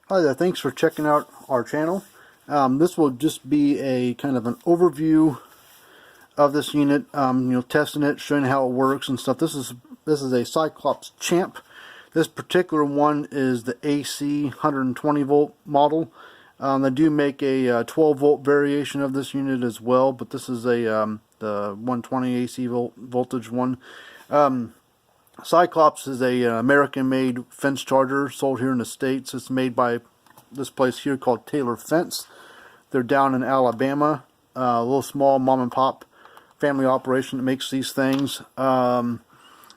Hi there, thanks for checking out our channel. This will just be a kind of an overview of this unit, testing it, showing how it works and stuff. This is a Cyclops Champ. This particular one is the AC 120 volt model. They do make a 12 volt variation of this unit as well, but this is the 120 AC voltage one. Cyclops is a American-made fence charger sold here in the States. It's made by this place here called Taylor Fence. They're down in Alabama. A little small mom-and-pop family operation that makes these things. And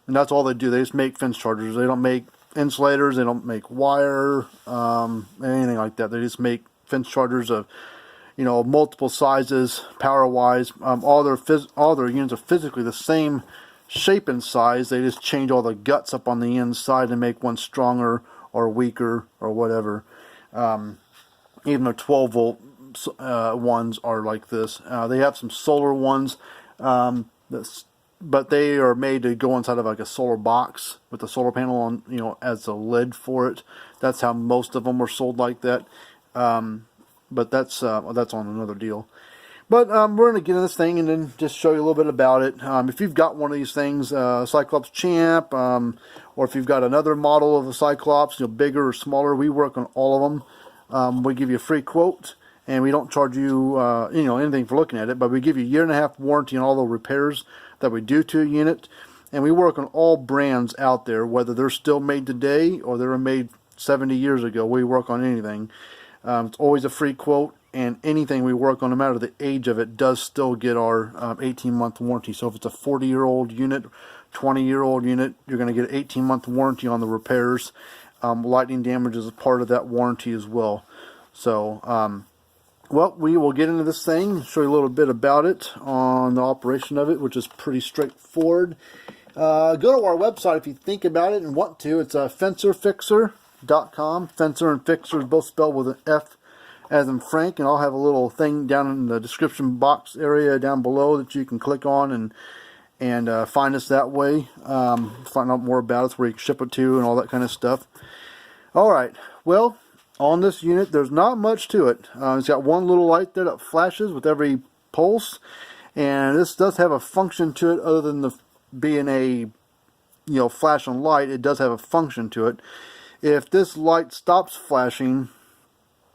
that's all they do. They just make fence chargers. They don't make insulators. They don't make wire, anything like that. They just make fence chargers of, multiple sizes, power-wise. All their units are physically the same shape and size. They just change all the guts up on the inside and make one stronger or weaker or whatever. Even their 12 volt ones are like this. They have some solar ones, but they are made to go inside of like a solar box with the solar panel on, as a lid for it. That's how most of them are sold like that. But that's on another deal. But we're going to get in this thing and then just show you a little bit about it. If you've got one of these things, Cyclops Champ, or if you've got another model of a Cyclops, bigger or smaller, we work on all of them. We give you a free quote, and we don't charge you, anything for looking at it, but we give you a 1.5 year warranty on all the repairs that we do to a unit. And we work on all brands out there, whether they're still made today or they were made 70 years ago. We work on anything. It's always a free quote. And anything we work on, no matter the age of it, does still get our 18-month warranty. So if it's a 40-year-old unit, 20-year-old unit, you're going to get an 18-month warranty on the repairs. Lightning damage is a part of that warranty as well. So, well, we will get into this thing, show you a little bit about it on the operation of it, which is pretty straightforward. Go to our website if you think about it and want to. It's fencerfixer.com. Fencer and Fixer is both spelled with an F as in Frank, and I'll have a little thing down in the description box area down below that you can click on and find us that way. Find out more about us, where you can ship it to and all that kind of stuff. Alright, well, on this unit there's not much to it. It's got one little light there that flashes with every pulse, and this does have a function to it other than being a flashing light. It does have a function to it. If this light stops flashing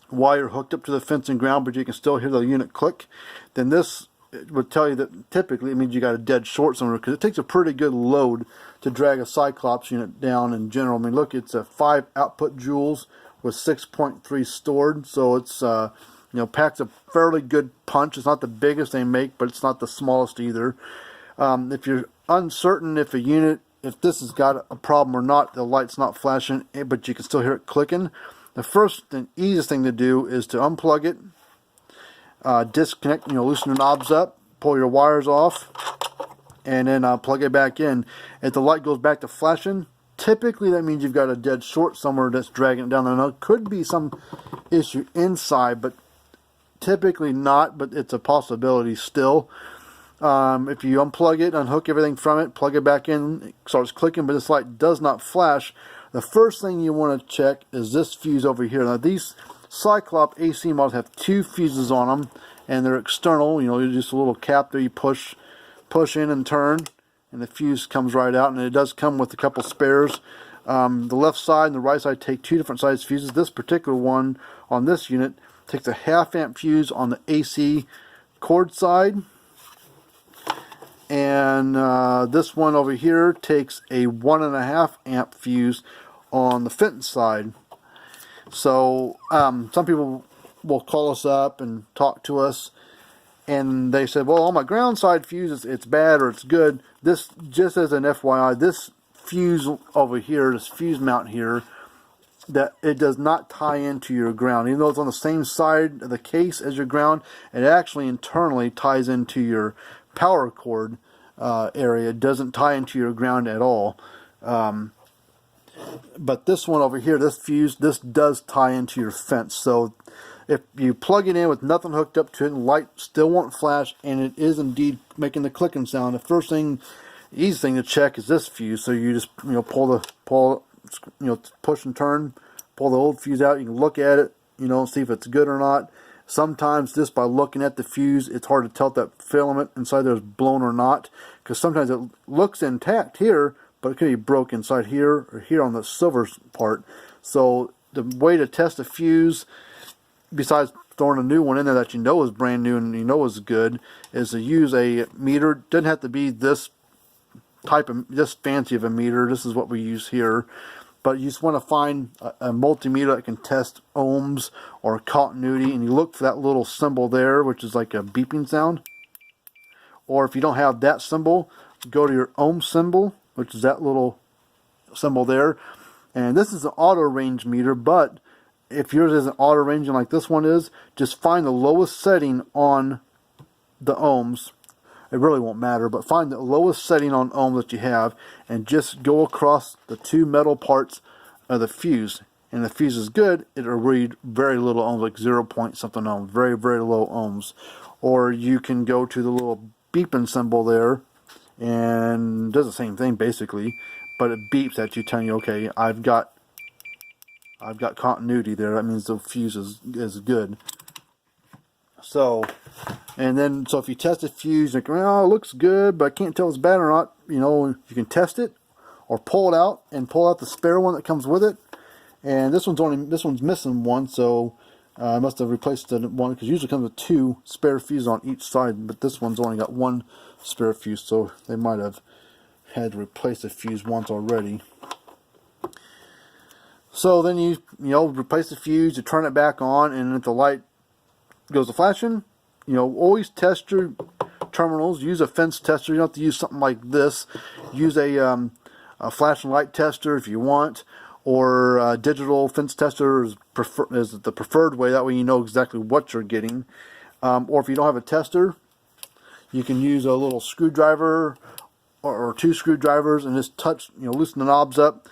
while you're hooked up to the fence and ground, but you can still hear the unit click, then this would tell you that typically it means you got a dead short somewhere, because it takes a pretty good load to drag a Cyclops unit down in general. I mean, look, it's a 5 output joules with 6.3 stored, so it's packs a fairly good punch. It's not the biggest they make, but it's not the smallest either. If you're uncertain if this has got a problem or not, the light's not flashing, but you can still hear it clicking, the first and easiest thing to do is to unplug it, disconnect, loosen the knobs up, pull your wires off, and then plug it back in. If the light goes back to flashing, typically that means you've got a dead short somewhere that's dragging it down. Now, it could be some issue inside, but typically not, but it's a possibility still. If you unplug it, unhook everything from it, plug it back in, it starts clicking, but this light does not flash. The first thing you want to check is this fuse over here. Now, these Cyclops AC models have 2 fuses on them, and they're external. Just a little cap there you push in and turn, and the fuse comes right out, and it does come with a couple spares. The left side and the right side take 2 different size fuses. This particular one on this unit takes a 1/2 amp fuse on the AC cord side, and this one over here takes a 1.5 amp fuse on the fence side. So some people will call us up and talk to us, and they said, well, on my ground side fuse it's bad or it's good. This, just as an FYI, this fuse over here, this fuse mount here, that it does not tie into your ground. Even though it's on the same side of the case as your ground, it actually internally ties into your power cord area. It doesn't tie into your ground at all. But this one over here, this fuse, this does tie into your fence. So if you plug it in with nothing hooked up to it, and light still won't flash, and it is indeed making the clicking sound, the first thing, easy thing to check is this fuse. So you just push and turn, pull the old fuse out. You can look at it, you know, see if it's good or not. Sometimes just by looking at the fuse, it's hard to tell if that filament inside there is blown or not, because sometimes it looks intact here, but it could be broke inside here or here on the silver part. So the way to test a fuse, besides throwing a new one in there that you know is brand new and you know is good, is to use a meter. Doesn't have to be this type of, this fancy of a meter. This is what we use here. But you just want to find a multimeter that can test ohms or continuity, and you look for that little symbol there, which is like a beeping sound. Or if you don't have that symbol, go to your ohm symbol, which is that little symbol there. And this is an auto range meter, but if yours isn't auto ranging like this one is, just find the lowest setting on the ohms. It really won't matter, but find the lowest setting on ohm that you have and just go across the two metal parts of the fuse. And if the fuse is good, it'll read very little ohms, like 0 point something ohms, very, very low ohms. Or you can go to the little beeping symbol there, and it does the same thing basically, but it beeps at you telling you, okay, I've got continuity there. That means the fuse is good. So, and then, so if you test a fuse, like, oh, it looks good, but I can't tell if it's bad or not, you know, you can test it, or pull it out, and pull out the spare one that comes with it. And this one's missing one, so I must have replaced the one, because usually it comes with 2 spare fuses on each side, but this one's only got 1 spare fuse, so they might have had to replace the fuse once already. So then you replace the fuse, you turn it back on, and if the light goes to flashing, you know, always test your terminals. Use a fence tester. You don't have to use something like this. Use a flashing light tester if you want, or a digital fence tester is the preferred way. That way you know exactly what you're getting. Or if you don't have a tester, you can use a little screwdriver or 2 screwdrivers and just touch, you know, loosen the knobs up,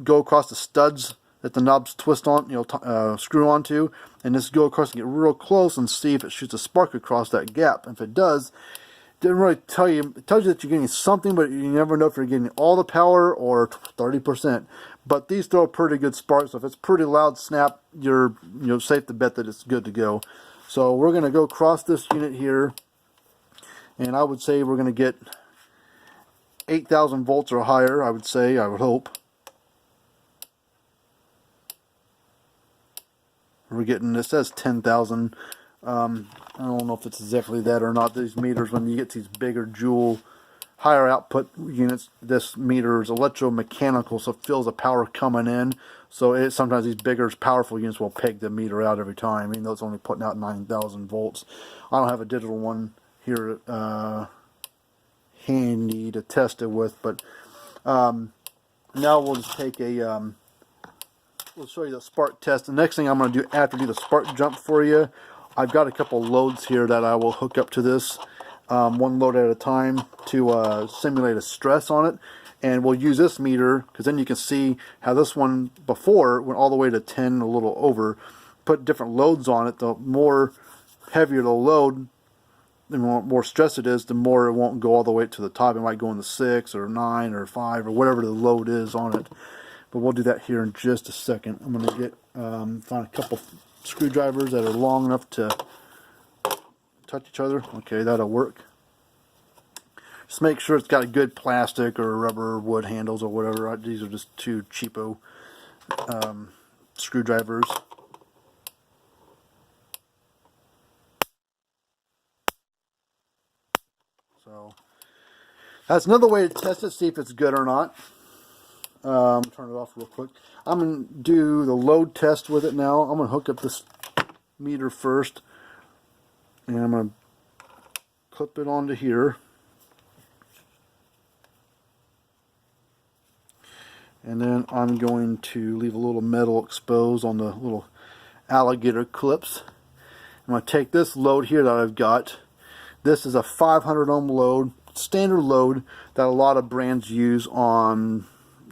go across the studs that the knobs twist on, you know, screw onto, and just go across and get real close and see if it shoots a spark across that gap. If it does, it doesn't really tell you. It tells you that you're getting something, but you never know if you're getting all the power or 30%. But these throw a pretty good spark, so if it's pretty loud snap, you're safe to bet that it's good to go. So we're going to go across this unit here, and I would say we're going to get 8,000 volts or higher. I would say, I would hope. We're getting, it says 10,000. I don't know if it's exactly that or not. These meters, when you get these bigger joule, higher output units, this meter is electromechanical, so it feels the power coming in. So sometimes these bigger, powerful units will peg the meter out every time, even though it's only putting out 9,000 volts. I don't have a digital one here handy to test it with, but now we'll just take a we'll show you the spark test. The next thing I'm going to do after I do the spark jump for you, I've got a couple loads here that I will hook up to this, one load at a time, to simulate a stress on it. And we'll use this meter, because then you can see how this one before went all the way to 10, a little over. Put different loads on it. The more heavier the load, the more stress it is, the more it won't go all the way to the top. It might go into 6 or 9 or 5 or whatever the load is on it. But we'll do that here in just a second. I'm going to get find a couple screwdrivers that are long enough to touch each other. Okay, that'll work. Just make sure it's got a good plastic or rubber or wood handles or whatever. These are just 2 cheapo screwdrivers. So that's another way to test it, see if it's good or not. Turn it off real quick. I'm going to do the load test with it now. I'm going to hook up this meter first, and I'm going to clip it onto here. And then I'm going to leave a little metal exposed on the little alligator clips. I'm going to take this load here that I've got. This is a 500 ohm load, standard load that a lot of brands use on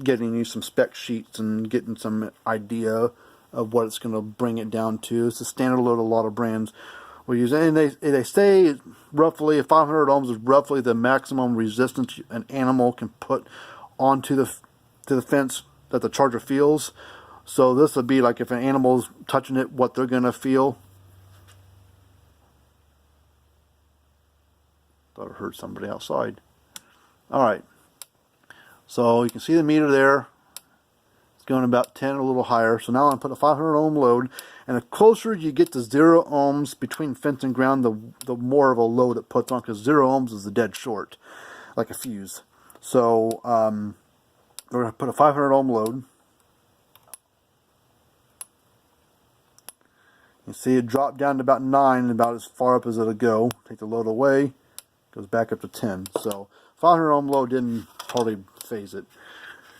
getting you some spec sheets and getting some idea of what it's going to bring it down to. It's a standard load a lot of brands will use. And they say roughly 500 ohms is roughly the maximum resistance an animal can put onto the fence that the charger feels. So this would be like if an animal's touching it, what they're going to feel. Thought I heard somebody outside. Alright, so you can see the meter there. It's going about 10 or a little higher. So now I'm going to put a 500 ohm load. And the closer you get to 0 ohms between fence and ground, the more of a load it puts on, because 0 ohms is the dead short, like a fuse. So we're going to put a 500 ohm load. You see it drop down to about 9, about as far up as it'll go. Take the load away, goes back up to 10. So 500 ohm load didn't hardly phase it.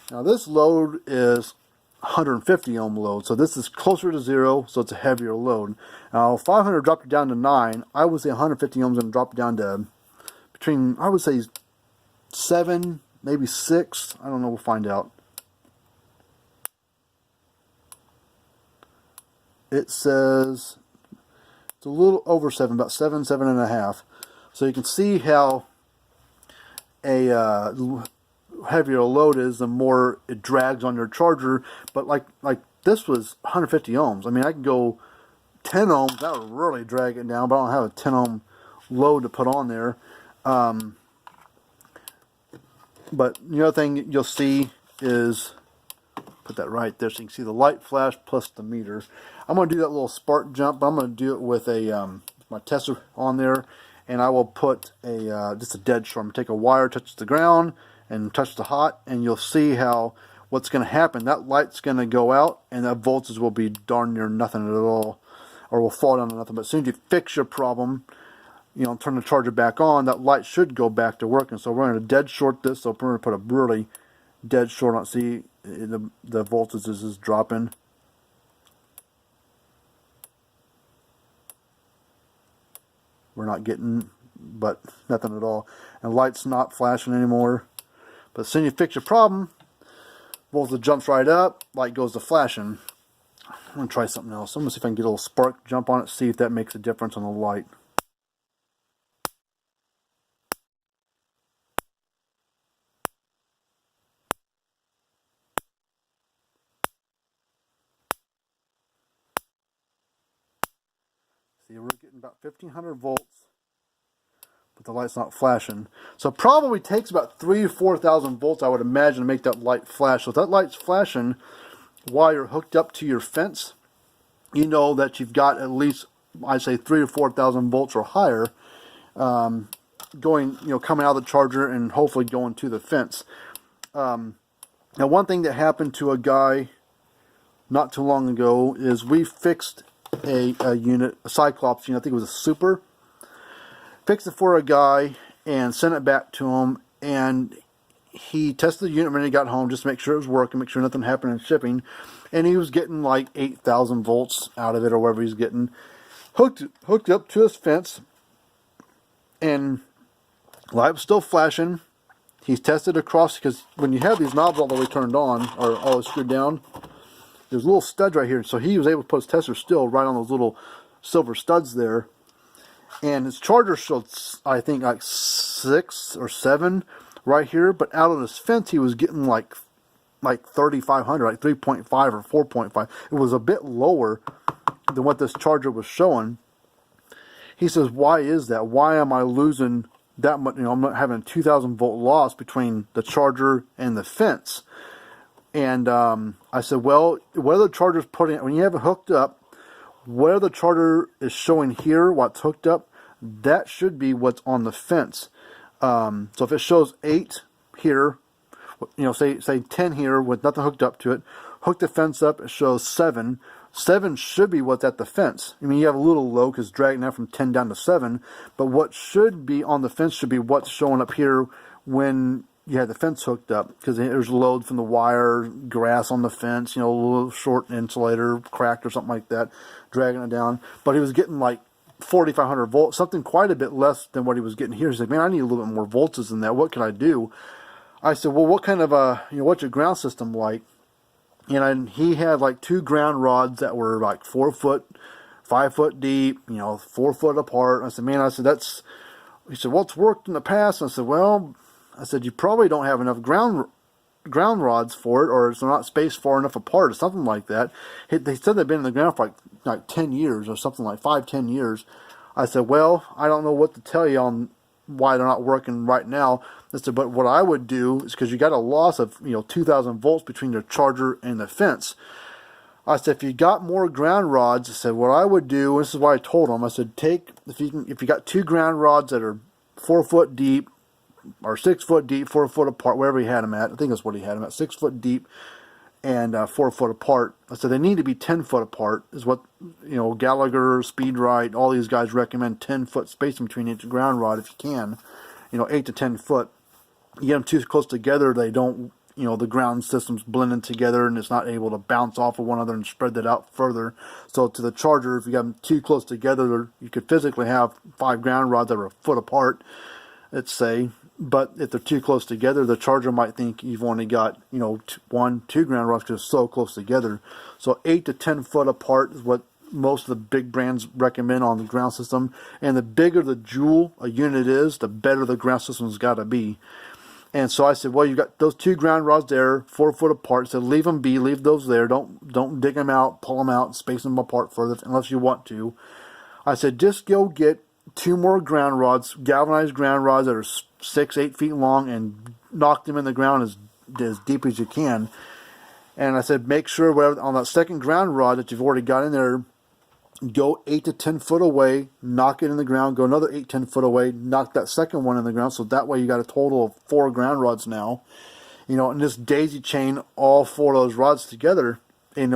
Now this load is 150 ohm load, so this is closer to 0, so it's a heavier load. Now 500 dropped it down to 9. I would say 150 ohms going to drop it down to between, I would say 7, maybe 6. I don't know, we'll find out. It says it's a little over 7, about 7, 7.5. So you can see how a heavier a load is, the more it drags on your charger. But like this was 150 ohms. I mean, I can go 10 ohms. That would really drag it down, but I don't have a 10 ohm load to put on there. But the other thing you'll see is, put that right there so you can see the light flash plus the meter. I'm going to do that little spark jump, but I'm going to do it with a my tester on there, and I will put a just a dead short. I'm going to take a wire, touch the ground, and touch the hot, and you'll see how what's going to happen. That light's going to go out, and that voltage will be darn near nothing at all, or will fall down to nothing. But as soon as you fix your problem, you know, turn the charger back on, that light should go back to working. So we're going to dead short this. So we're going to put a really dead short on. See, the voltage is dropping. We're not getting, but nothing at all. And light's not flashing anymore. But as soon as you fix your problem, voltage jumps right up, light goes to flashing. I'm going to try something else. I'm going to see if I can get a little spark jump on it, see if that makes a difference on the light. See, we're getting about 1500 volts, but the light's not flashing. So it probably takes about 3,000 to 4,000 volts, I would imagine, to make that light flash. So if that light's flashing while you're hooked up to your fence, you know that you've got at least, I'd say, 3,000 to 4,000 volts or higher going, you know, coming out of the charger and hopefully going to the fence. Now, one thing that happened to a guy not too long ago is we fixed a unit, a Cyclops unit, I think it was a Super. Fixed it for a guy and sent it back to him, and he tested the unit when he got home just to make sure it was working, make sure nothing happened in shipping, and he was getting like 8,000 volts out of it or whatever he's getting. Hooked up to his fence, and light was still flashing. He's tested across, because when you have these knobs all the way turned on or all screwed down, there's a little stud right here, so he was able to put his tester still right on those little silver studs there. And his charger showed, I think, like 6 or 7 right here, but out of this fence he was getting like 3,500, like 3.5 or 4.5. It was a bit lower than what this charger was showing. He says, why is that? Why am I losing that much? You know, I'm not having a 2,000 volt loss between the charger and the fence. And I said, well, whether the charger's putting, when you have it hooked up, where the charger is showing here, what's hooked up, that should be what's on the fence. So if it shows 8 here, you know, say 10 here with nothing hooked up to it, hook the fence up, it shows 7. 7 should be what's at the fence. I mean, you have a little low because dragging that from 10 down to 7, but what should be on the fence should be what's showing up here when you had the fence hooked up, because there's load from the wire, grass on the fence, you know, a little short insulator cracked or something like that, dragging it down. But he was getting like 4,500 volts, something quite a bit less than what he was getting here. He's like, man, I need a little bit more voltage than that. What can I do? I said, well, what kind of you know, what's your ground system like? And he had like 2 ground rods that were like 4 foot, 5 foot deep, you know, 4 foot apart. I said, man, that's, he said, well, it's worked in the past. And I said, well, I said, you probably don't have enough ground ground rods for it, or they're not spaced far enough apart, or something like that. They said they've been in the ground for like 10 years or something, like 5-10 years. I said, well, I don't know what to tell you on why they're not working right now. I said, but what I would do is, because you got a loss of 2,000 volts between your charger and the fence. I said, if you got more ground rods, I said, what I would do, this is what I told them, I said, if you got 2 ground rods that are 4 foot deep, or 6 foot deep, 4 foot apart, wherever he had them at. I think that's what he had them at, 6 foot deep and 4 foot apart. I said they need to be 10 foot apart, is what Gallagher, Speedrite, all these guys recommend 10 foot spacing between each ground rod if you can. 8 to 10 foot. You get them too close together, they don't, the ground system's blending together and it's not able to bounce off of one another and spread that out further. So to the charger, if you got them too close together, you could physically have 5 ground rods that are a foot apart, let's say. But if they're too close together, the charger might think you've only got 1, 2 ground rods because it's so close together. So 8 to 10 foot apart is what most of the big brands recommend on the ground system. And the bigger the joule a unit is, the better the ground system's got to be. And so I said, well, you got those 2 ground rods there, 4 foot apart. So leave them be, leave those there. Don't dig them out, pull them out, space them apart further unless you want to. I said, just go get 2 more ground rods, galvanized ground rods that are 6-8 feet long, and knock them in the ground as deep as you can. And I said, make sure on that second ground rod that you've already got in there, go 8 to 10 foot away, knock it in the ground, go another 8-10 foot away, knock that second one in the ground. So that way you got a total of 4 ground rods now. And this daisy chain all 4 of those rods together, and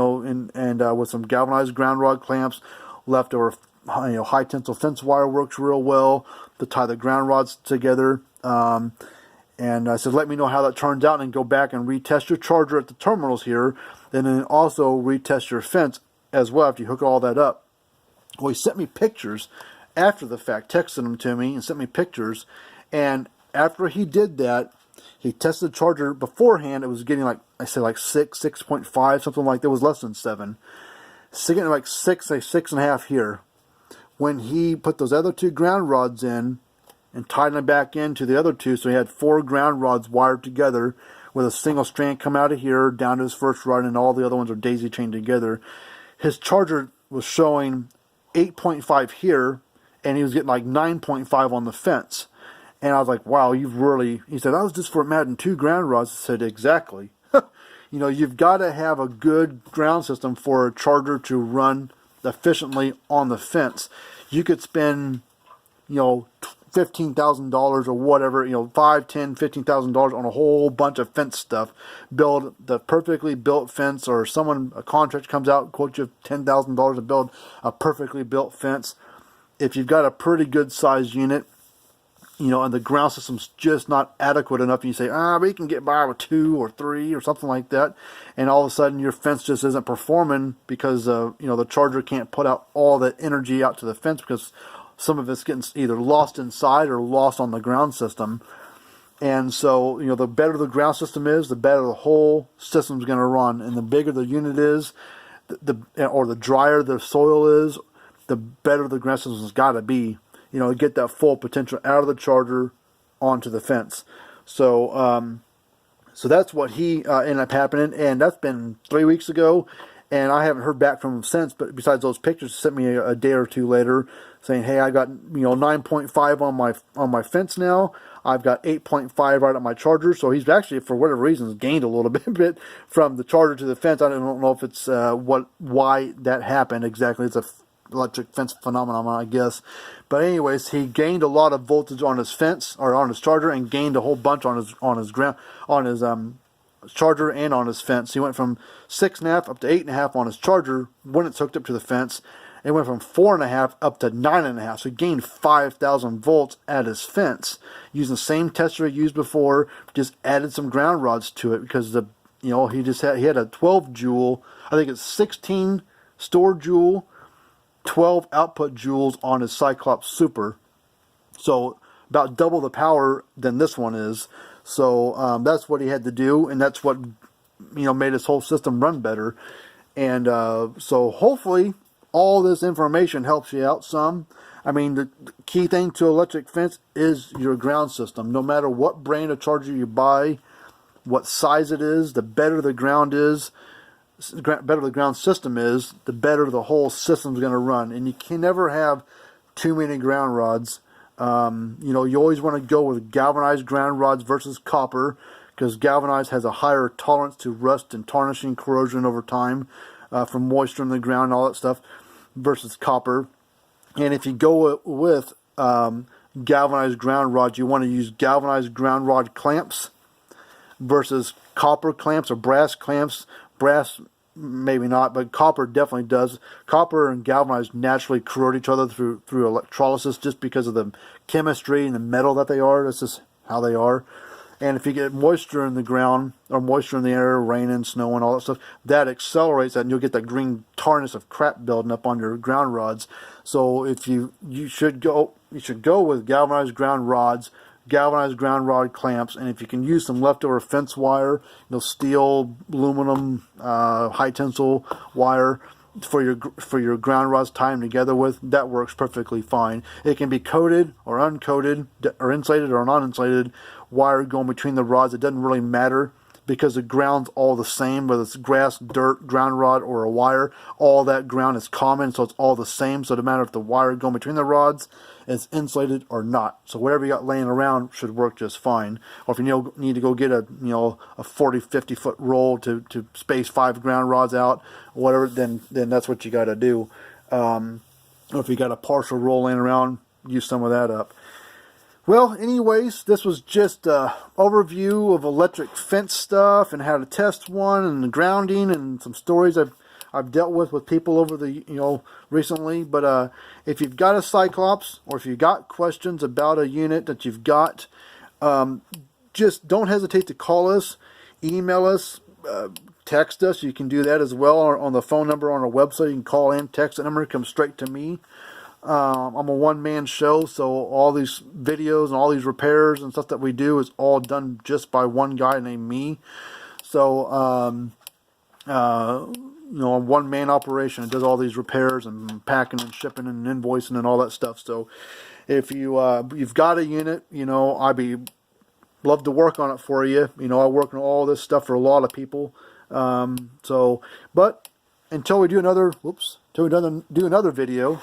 with some galvanized ground rod clamps, leftover high tensile fence wire works real well to tie the ground rods together. And I said, let me know how that turns out, and go back and retest your charger at the terminals here, and then also retest your fence as well after you hook all that up. Well, he sent me pictures after the fact, texted them to me and sent me pictures. And after he did that, he tested the charger beforehand. It was getting like 6.5, something like that. It was less than 7. So getting like 6, say 6.5 here. When he put those other 2 ground rods in and tied them back into the other 2, so he had 4 ground rods wired together with a single strand come out of here down to his first rod, and all the other ones are daisy chained together. His charger was showing 8.5 here, and he was getting like 9.5 on the fence. And I was like, wow, he said, that was just for adding 2 ground rods. I said, exactly. You've got to have a good ground system for a charger to run efficiently on the fence. You could spend, $15,000 or whatever, $5, $10, $15,000 on a whole bunch of fence stuff. Build the perfectly built fence, or a contractor comes out and quotes you $10,000 to build a perfectly built fence. If you've got a pretty good sized unit, and the ground system's just not adequate enough, and you say, we can get by with 2 or 3 or something like that, and all of a sudden your fence just isn't performing because the charger can't put out all the energy out to the fence because some of it's getting either lost inside or lost on the ground system. And so, the better the ground system is, the better the whole system's going to run. And the bigger the unit is, or the drier the soil is, the better the ground system's got to be. Get that full potential out of the charger onto the fence. So, so that's what he ended up happening, and that's been 3 weeks ago, and I haven't heard back from him since. But besides those pictures, he sent me a day or 2 later saying, "Hey, I got 9.5 on my fence now. I've got 8.5 right on my charger." So he's actually, for whatever reason, gained a little bit from the charger to the fence. I don't know if it's why that happened exactly. It's a electric fence phenomenon, I guess. But anyways, he gained a lot of voltage on his fence, or on his charger, and gained a whole bunch on his charger and on his fence. He went from 6.5 up to 8.5 on his charger when it's hooked up to the fence. It went from 4.5 up to 9.5. So he gained 5,000 volts at his fence using the same tester he used before. Just added some ground rods to it because he had a 12 joule. I think it's 16 store joule, 12 output joules on his Cyclops Super. So about double the power than this one is. So that's what he had to do, and that's what made his whole system run better. And so hopefully all this information helps you out some. I mean, the key thing to electric fence is your ground system. No matter what brand of charger you buy, what size it is, the better the ground is, better the ground system is, the better the whole system's going to run. And you can never have too many ground rods. You know, you always want to go with galvanized ground rods versus copper, because galvanized has a higher tolerance to rust and tarnishing, corrosion over time from moisture in the ground and all that stuff, versus copper. And if you go with galvanized ground rods, you want to use galvanized ground rod clamps versus copper clamps or brass clamps. Brass maybe not, but copper definitely does. Copper and galvanized naturally corrode each other through electrolysis, just because of the chemistry and the metal that they are. That's just how they are. And if you get moisture in the ground, or moisture in the air, rain and snow and all that stuff, that accelerates that, and you'll get that green tarnish of crap building up on your ground rods. So if you should go with galvanized ground rods, galvanized ground rod clamps, and if you can use some leftover fence wire, you know, steel, aluminum, high tensile wire for your ground rods, tie them together with, that works perfectly fine. It can be coated or uncoated, or insulated or non-insulated wire going between the rods. It doesn't really matter, because the ground's all the same, whether it's grass, dirt, ground rod, or a wire. All that ground is common, so it's all the same. So it doesn't matter if the wire going between the rods is insulated or not. So whatever you got laying around should work just fine. Or if you need to go get a 40, 50 foot roll to space 5 ground rods out, or whatever, then that's what you got to do. Or if you got a partial roll laying around, use some of that up. Well, anyways, this was just an overview of electric fence stuff and how to test one, and the grounding, and some stories I've dealt with people over the recently. But if you've got a Cyclops, or if you've got questions about a unit that you've got, just don't hesitate to call us, email us, text us. You can do that as well on the phone number on our website. You can call in, text the number, come straight to me. I'm a one-man show, so all these videos and all these repairs and stuff that we do is all done just by one guy named me. So, a one-man operation. It does all these repairs and packing and shipping and invoicing and all that stuff. So, if you've got a unit, I'd love to work on it for you. I work on all this stuff for a lot of people. But until we do another video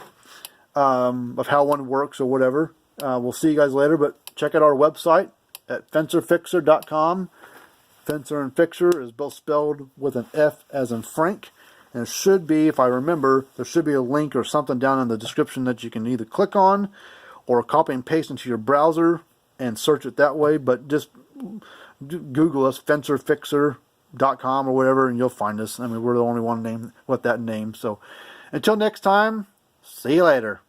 of how one works or whatever, we'll see you guys later. But check out our website at fencerfixer.com. Fencer and Fixer is both spelled with an F as in Frank. And it should be, if I remember, there should be a link or something down in the description that you can either click on or copy and paste into your browser and search it that way. But just Google us, fencerfixer.com or whatever, and you'll find us. I mean, we're the only one named with that name. So until next time, see you later.